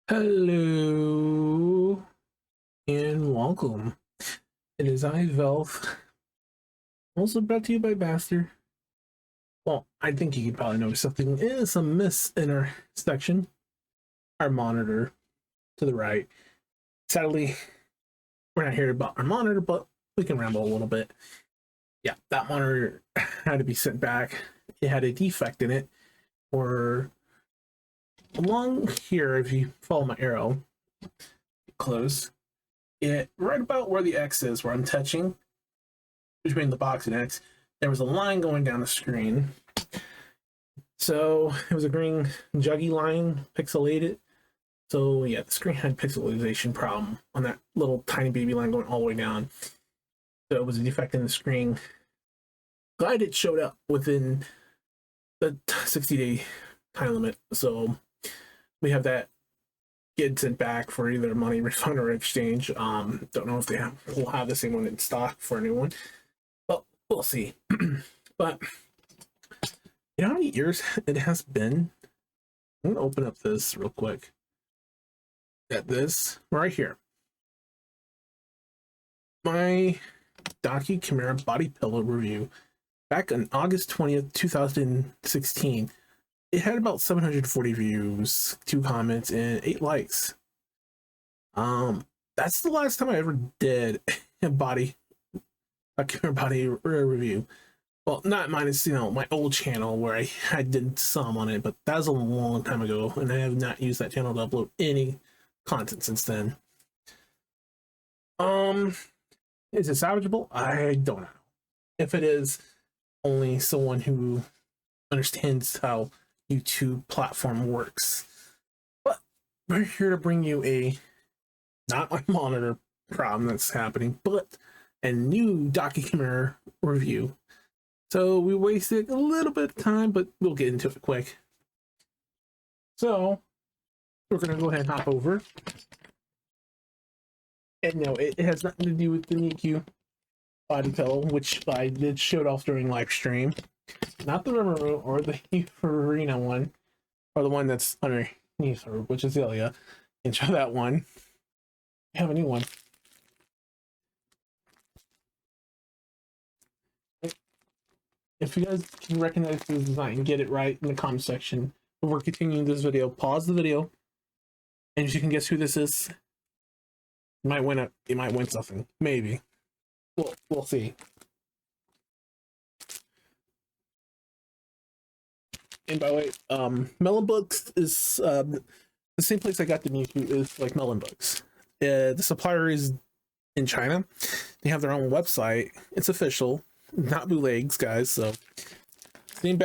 Hello and welcome. It is I, Velfe, also brought to you by Master. Well, I think you can probably notice something is some miss in our section. Our monitor to the right. Sadly, we're not here about our monitor, but we can ramble a little bit. Yeah, that monitor had to be sent back. It had a defect in it, or along here, if you follow my arrow, close it right about where the X is, where I'm touching between the box and X, there was a line going down the screen. So it was a green juggy line, pixelated. So yeah, the screen had pixelization problem on that little tiny baby line going all the way down. So it was a defect in the screen. Glad it showed up within the 60-day time limit. So we have that get sent back for either money refund or exchange. Don't know if will have the same one in stock for a new one, but we'll see. But you know how many years it has been? I'm gonna open up this real quick. At this right here, my Daki Chimera body pillow review back on August 20th, 2016. It had about 740 views, 2 comments, and 8 likes. That's the last time I ever did a Chimera body review. Well, not minus, my old channel where I did some on it, but that was a long time ago, and I have not used that channel to upload any content since then. Is it salvageable? I don't know. If it is, only someone who understands how YouTube platform works. But we're here to bring you not my monitor problem that's happening, but a new Daki Chimera review. So we wasted a little bit of time, but we'll get into it quick. So we're gonna go ahead and hop over. And no, it has nothing to do with the Nikke body pillow, which I did showed off during live stream. Not the Rimuru or the Arena one, or the one that's underneath her, which is Ilya. And show that one. I have a new one. If you guys can recognize the design, get it right in the comment section. Before continuing this video, pause the video, and if you can guess who this is, you might win something. Maybe. We'll see. And by the way, Melon Books is the same place I got the Mewtwo is like Melon Books. The supplier is in China. They have their own website. It's official, not bootlegs, guys. So same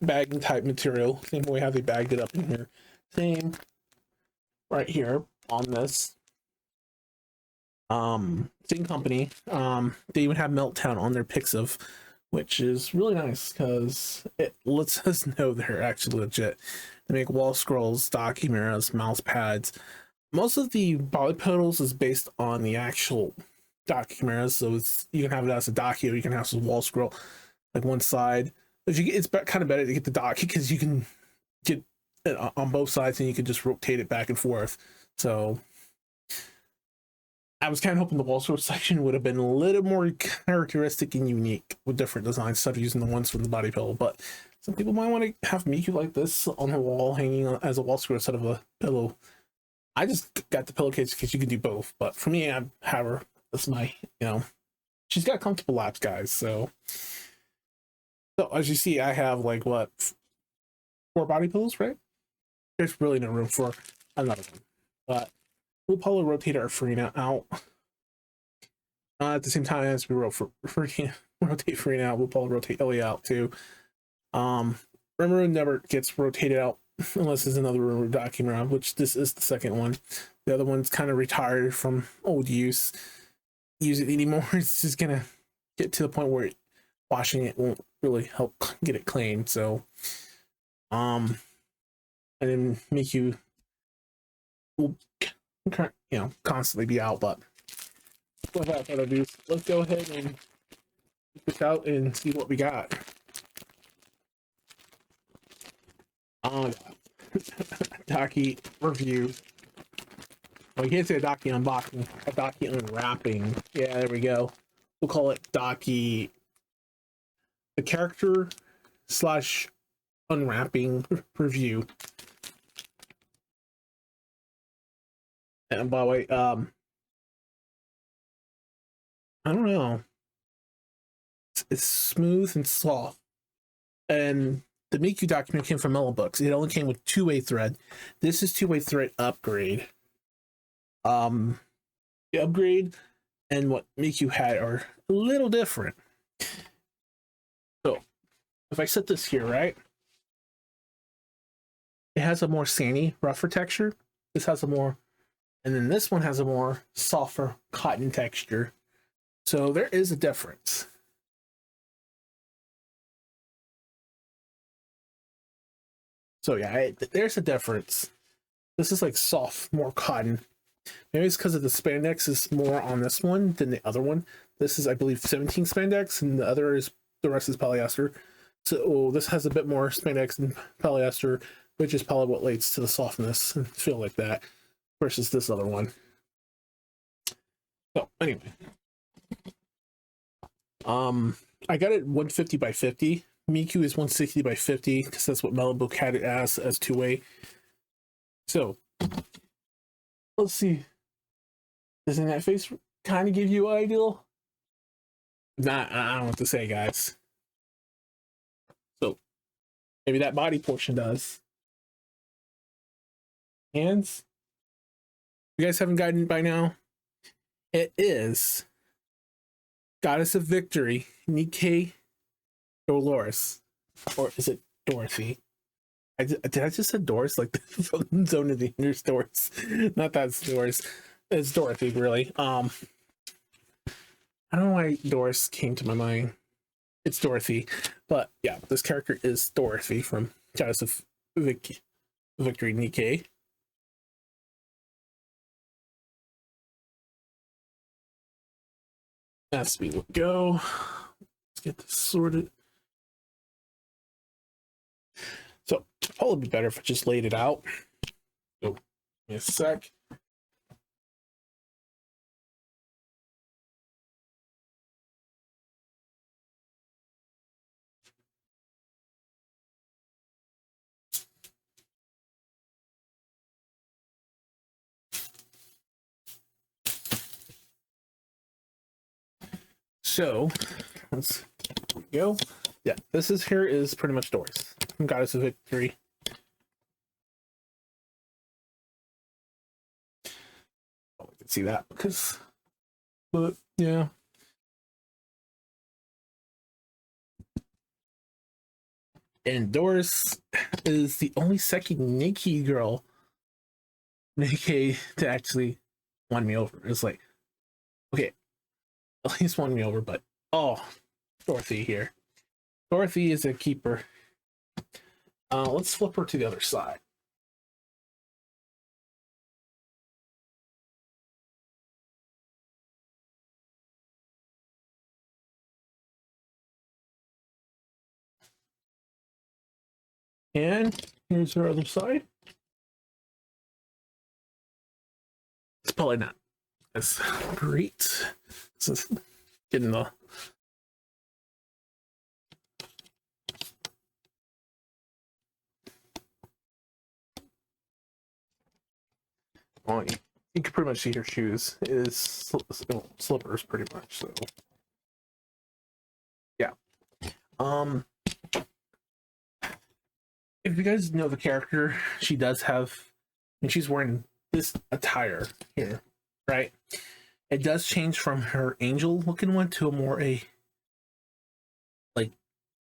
bagging type material. Same way how they bagged it up in here. Same right here on this. Same company. They even have Meltdown on their Pixiv, which is really nice because it lets us know they're actually legit. They make wall scrolls, stock chimeras, mouse pads. Most of the body pedals is based on the actual Daki chimeras, so you can have it as a Daki or you can have a wall scroll, like one side. It's kind of better to get the Daki because you can get it on both sides and you can just rotate it back and forth. So I was kind of hoping the wall scroll section would have been a little more characteristic and unique with different designs instead of using the ones from the body pillow. But some people might want to have Miku like this on the wall, hanging as a wall scroll instead of a pillow. I just got the pillowcase because you can do both. But for me, I have her. That's my, she's got comfortable laps, guys. So as you see, I have like what, 4 body pillows, right? There's really no room for another one. But we'll probably rotate our Farina out. At the same time as we rotate Farina out, we'll probably rotate Ellie out too. Rimuru never gets rotated out unless there's another Rimuru Dakimura, which this is the second one. The other one's kind of retired from old use it anymore. It's just gonna get to the point where washing it won't really help get it clean. So and then Miku will constantly be out. But without further ado, let's go ahead and check this out and see what we got. Daki review Oh, you can't say a Daki unboxing, a Daki unwrapping. Yeah, there we go. We'll call it Daki, the character slash unwrapping review. And by the way, I don't know. It's smooth and soft. And the Miku document came from Mellow Books. It only came with two-way thread. This is two-way thread upgrade. The upgrade and what Miku had are a little different. So if I set this here, right? It has a more sandy, rougher texture. This has a more, and then this one has a more softer cotton texture. So there is a difference. So yeah, there's a difference. This is like soft, more cotton. Maybe it's because of the spandex is more on this one than the other one. This is, I believe, 17 spandex, and the rest is polyester. So this has a bit more spandex and polyester, which is probably what leads to the softness and feel like that, versus this other one. So anyway, I got it 150 by 50. Miku is 160 by 50 because that's what Mellow Book had it as two-way. So let's see. Doesn't that face kind of give you an ideal? Nah, I don't know what to say, guys. So maybe that body portion does. Hands. You guys haven't gotten it by now. It is Goddess of Victory, Nikke Dolores, or is it Dorothy? Did I just say Doris? Like the Zone of the Enders Doris? Not that Doris. It's Dorothy, really. I don't know why Doris came to my mind. It's Dorothy, but yeah, this character is Dorothy from Goddess of Victory, Nikke. As we go, let's get this sorted. So probably be better if I just laid it out. So, give me a sec. So let's go. Yeah, this is here is pretty much Doris from Goddess of Victory. Oh, I can see that because, but yeah. And Doris is the only second Nikke girl, Nikke, to actually won me over. It's like, okay, at least won me over, but oh, Dorothy here. Dorothy is a keeper. Let's flip her to the other side. And here's her other side. It's probably not as great. This is getting the well, you can pretty much see her shoes. It is slippers pretty much, so yeah. If you guys know the character, she does have, and she's wearing this attire here, right? It does change from her angel looking one to a more like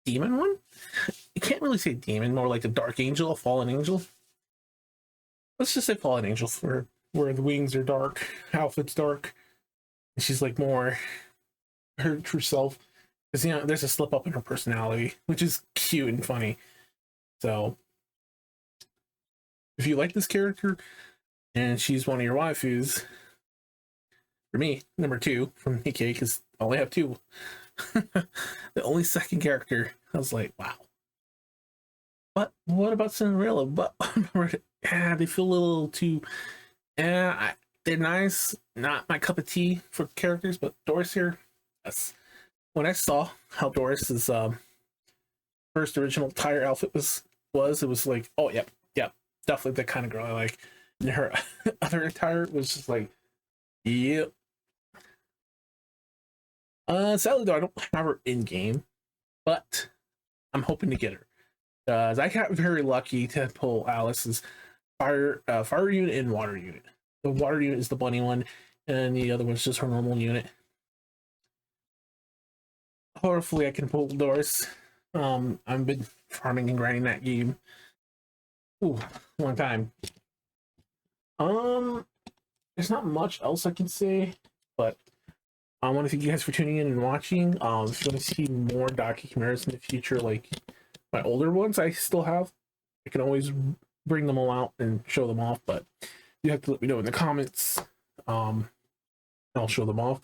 demon one. You can't really say demon, more like a dark angel, a fallen angel. Let's just say fallen angel for where the wings are dark, outfit's dark, and she's like more her true self. Because you know, there's a slip up in her personality, which is cute and funny. So if you like this character and she's one of your waifus, for me, number 2 from Nikke, because I only have 2. The only second character, I was like, wow. But what about Cinderella? But yeah, they feel a little too. they're nice. Not my cup of tea for characters, but Doris here, yes. When I saw how Doris's first original tire outfit was, it was like, oh yep, definitely the kind of girl I like. And her other attire was just like, yep. Sadly though, I don't have her in game, but I'm hoping to get her. I got very lucky to pull Alice's fire unit and water unit. The water unit is the bunny one, and the other one's just her normal unit. Hopefully I can pull Doris. I've been farming and grinding that game. Ooh, long time. There's not much else I can say, but I want to thank you guys for tuning in and watching. If you want to see more Daki Chimeras in the future, like my older ones I still have, I can always bring them all out and show them off, but you have to let me know in the comments. I'll show them off.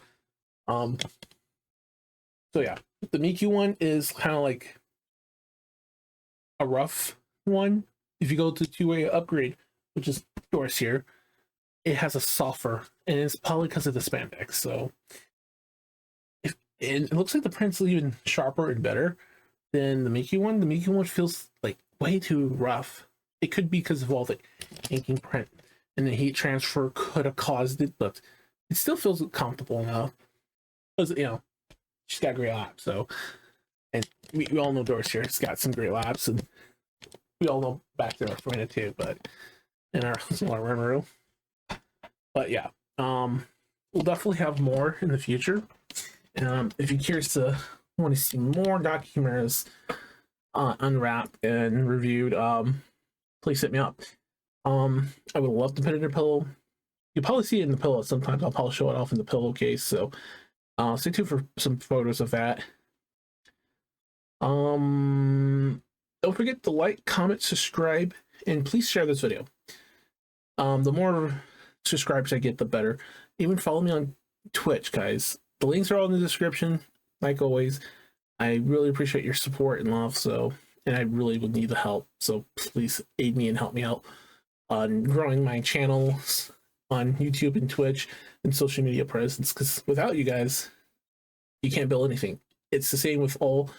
So yeah, the Miku one is kind of like a rough one. If you go to 2-way upgrade, which is Doris here, it has a softer, and it's probably because of the spandex. So it looks like the print's even sharper and better than the Miku one. The Miku one feels like way too rough. It could be because of all the inking print and the heat transfer could have caused it, but it still feels comfortable enough. Because, you know, she's got great labs, so. And we all know Doris here has got some great labs, and we all know back there for minute too, but in our smaller Rimuru. But yeah, we'll definitely have more in the future. If you're curious to want to see more Daki Chimeras unwrapped and reviewed, please hit me up. I would love to put it in a pillow. You'll probably see it in the pillow sometimes. I'll probably show it off in the pillowcase, so stay tuned for some photos of that. Don't forget to like, comment, subscribe, and please share this video. The more subscribers I get, the better. Even follow me on Twitch, guys. The links are all in the description, like always. I really appreciate your support and love, and I really would need the help, so please aid me and help me out on growing my channels on YouTube and Twitch and social media presence, because without you guys, you can't build anything. It's the same with all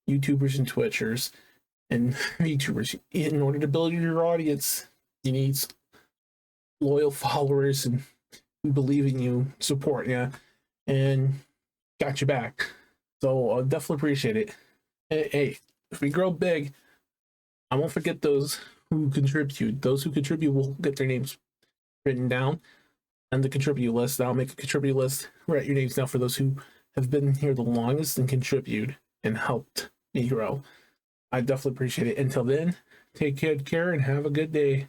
YouTubers and Twitchers and VTubers. In order to build your audience, you need loyal followers and who believe in you, support you, and got your back. So I definitely appreciate it. Hey, if we grow big, I won't forget those who contribute. Those who contribute will get their names written down on the contribute list. I'll make a contribute list, write your names down for those who have been here the longest and contribute and helped me grow. I definitely appreciate it. Until then, take good care and have a good day.